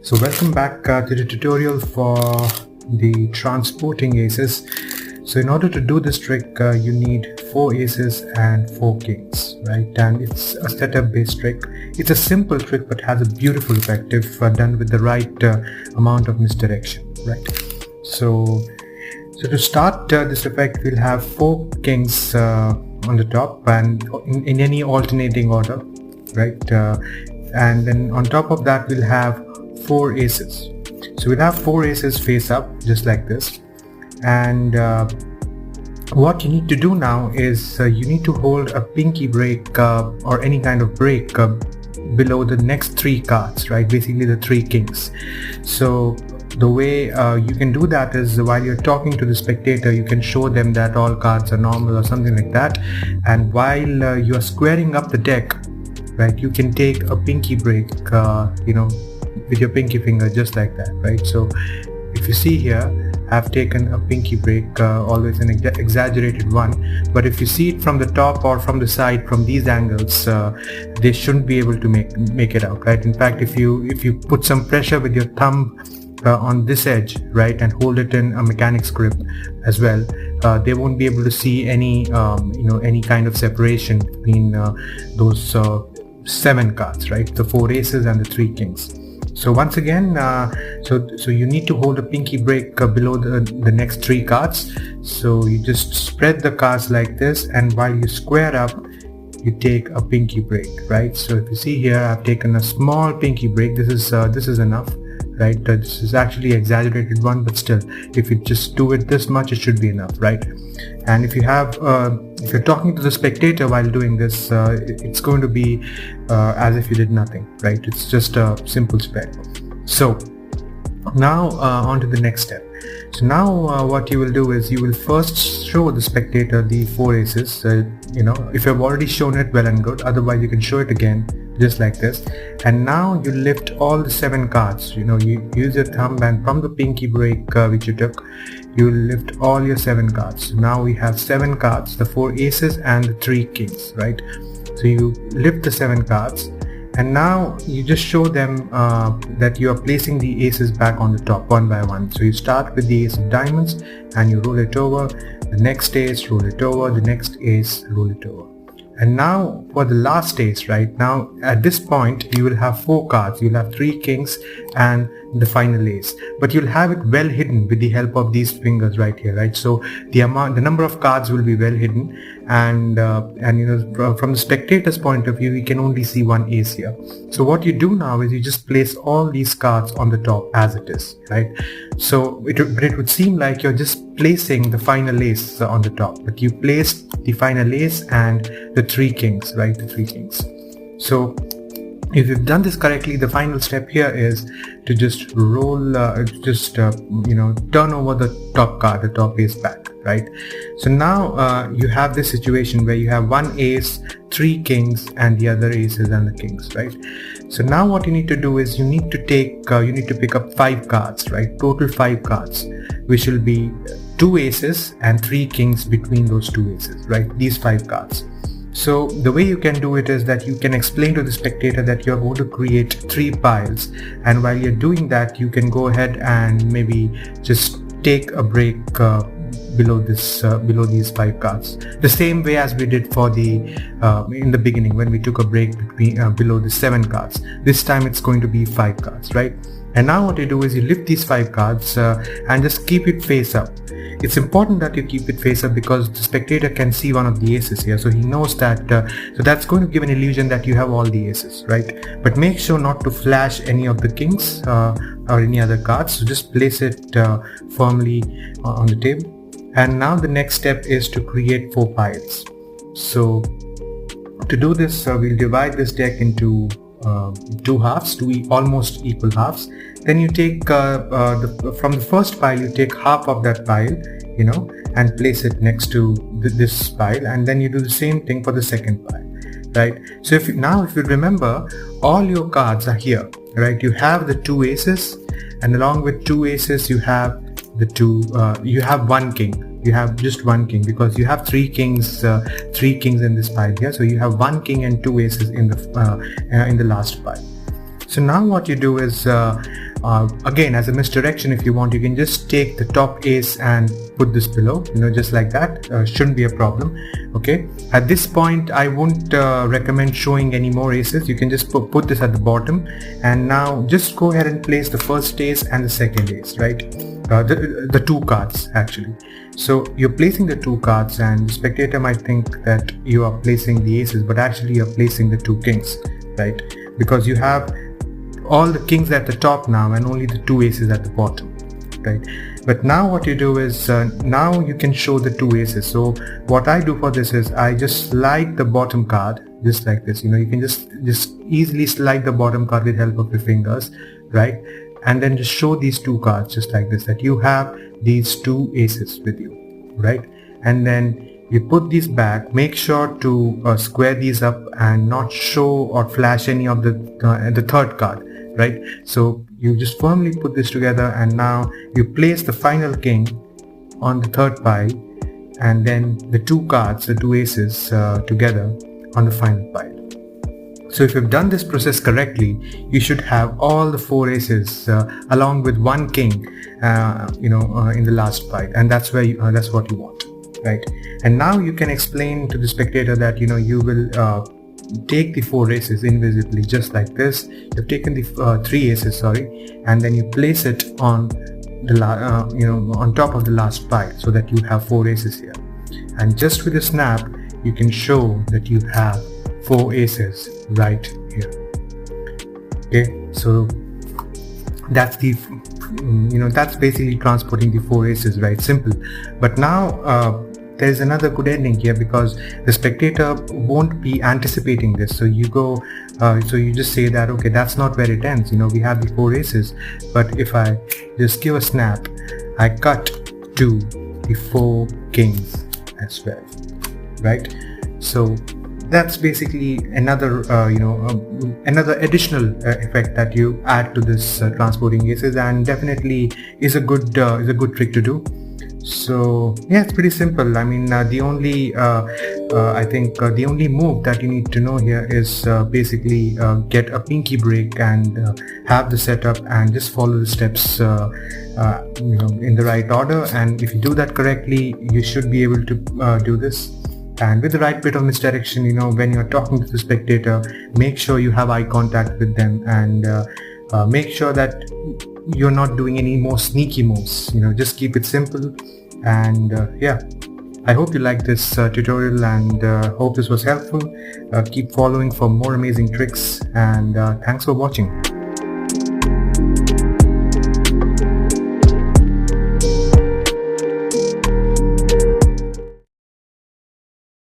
So welcome back to the tutorial for the transporting aces. So in order to do this trick, you need 4 aces and 4 kings, right? And it's a setup based trick. It's a simple trick but has a beautiful effect if done with the right amount of misdirection, right? So to start this effect, we'll have 4 kings on the top and in any alternating order, right? And then on top of that we'll have 4 aces. So we'll have 4 aces face up just like this, and what you need to do now is you need to hold a pinky break or any kind of break below the next 3 cards, right? Basically the 3 kings. So the way you can do that is while you're talking to the spectator, you can show them that all cards are normal or something like that, and while you're squaring up the deck, right, you can take a pinky break with your pinky finger just like that, right? So if you see here, I've taken a pinky break, always an exaggerated one, but if you see it from the top or from the side, from these angles, they shouldn't be able to make it out, right? In fact, if you put some pressure with your thumb on this edge, right, and hold it in a mechanics grip as well, they won't be able to see any any kind of separation between those 7 cards, right? The 4 aces and the 3 kings. So once again, so you need to hold a pinky break below the next 3 cards. So you just spread the cards like this, and while you square up, you take a pinky break, right? So if you see here, I've taken a small pinky break. This is enough, right? This is actually exaggerated one, but still, if you just do it this much, it should be enough, right? And if you have if you're talking to the spectator while doing this, it's going to be as if you did nothing, right? It's just a simple spread. So now on to the next step. So now what you will do is you will first show the spectator the 4 aces. If you've already shown it, well and good. Otherwise you can show it again just like this, and now you lift all the 7 cards. You use your thumb, and from the pinky break which you took, you will lift all your 7 cards. So now we have 7 cards, the 4 aces and the 3 kings, right? So you lift the 7 cards, and now you just show them that you are placing the aces back on the top one by one. So you start with the ace of diamonds and you roll it over, the next ace, roll it over, the next ace, roll it over. And now for the last ace, right? Now at this point you will have 4 cards. You'll have 3 kings and the final ace, but you'll have it well hidden with the help of these fingers right here, right? So the number of cards will be well hidden, and from the spectator's point of view, he can only see 1 ace here. So what you do now is you just place all these cards on the top as it is, right? So it would seem like you're just placing the final ace on the top, but you placed the final ace and the 3 kings, right? The 3 kings. So if you've done this correctly, the final step here is to just roll, turn over the top card, the top ace back, right? So now you have this situation where you have 1 ace, 3 kings, and the other aces and the kings, right? So now what you need to do is you need to pick up 5 cards, right? Total 5 cards, which will be 2 aces and 3 kings between those 2 aces, right? These 5 cards. So the way you can do it is that you can explain to the spectator that you're going to create 3 piles, and while you're doing that, you can go ahead and maybe just take a break below these 5 cards, the same way as we did for the in the beginning when we took a break below the 7 cards. This time it's going to be 5 cards, right? And now what you do is you lift these 5 cards and just keep it face up. It's important that you keep it face up because the spectator can see one of the aces here, so he knows that, so that's going to give an illusion that you have all the aces, right? But make sure not to flash any of the kings or any other cards, so just place it firmly on the table. And now the next step is to create 4 piles. So to do this, we'll divide this deck into 2 halves, 2 almost equal halves. Then you take from the first pile, you take half of that pile, and place it next to this pile, and then you do the same thing for the second pile, right? So if you remember, all your cards are here, right? You have the 2 aces, and along with 2 aces, you have you have 1 king. You have just 1 king because you have 3 kings in this pile here. So you have 1 king and 2 aces in the last pile. So now what you do is Again, as a misdirection, if you want, you can just take the top ace and put this below, just like that. Shouldn't be a problem. Okay, at this point I won't recommend showing any more aces. You can just put this at the bottom, and now just go ahead and place the first ace and the second ace, right? The two cards actually. So you're placing the two cards, and the spectator might think that you are placing the aces, but actually you're placing the two kings, right? Because you have all the kings at the top now and only the two aces at the bottom, right? But now what you do is now you can show the two aces. So what I do for this is I just slide the bottom card just like this. You can just easily slide the bottom card with help of your fingers, right? And then just show these two cards just like this, that you have these two aces with you, right? And then you put these back. Make sure to square these up and not show or flash any of the third card, right? So you just firmly put this together, and now you place the final king on the third pile, and then the two cards, the two aces together on the final pile. So if you've done this process correctly, you should have all the four aces along with one king, in the last pile, and that's where that's what you want, right? And now you can explain to the spectator that you will take the four aces invisibly, just like this. You've taken the three aces, sorry, and then you place it on the on top of the last pile, so that you have four aces here. And just with a snap, you can show that you have four aces right here. Okay, so that's the that's basically transporting the four aces, right? Simple. But now there is another good ending here, because the spectator won't be anticipating this. So you go, so you just say that, okay, that's not where it ends. We have the four aces, but if I just give a snap, I cut to the four kings as well, right? So that's basically another another additional effect that you add to this transporting aces, and definitely is a good trick to do. So yeah, it's pretty simple. I mean, the only I think the only move that you need to know here is basically get a pinky break and have the setup and just follow the steps in the right order. And if you do that correctly, you should be able to do this. And with the right bit of misdirection, when you're talking to the spectator, make sure you have eye contact with them, and make sure that you're not doing any more sneaky moves. Just keep it simple. And yeah, I hope you liked this tutorial, and hope this was helpful. Keep following for more amazing tricks, and thanks for watching.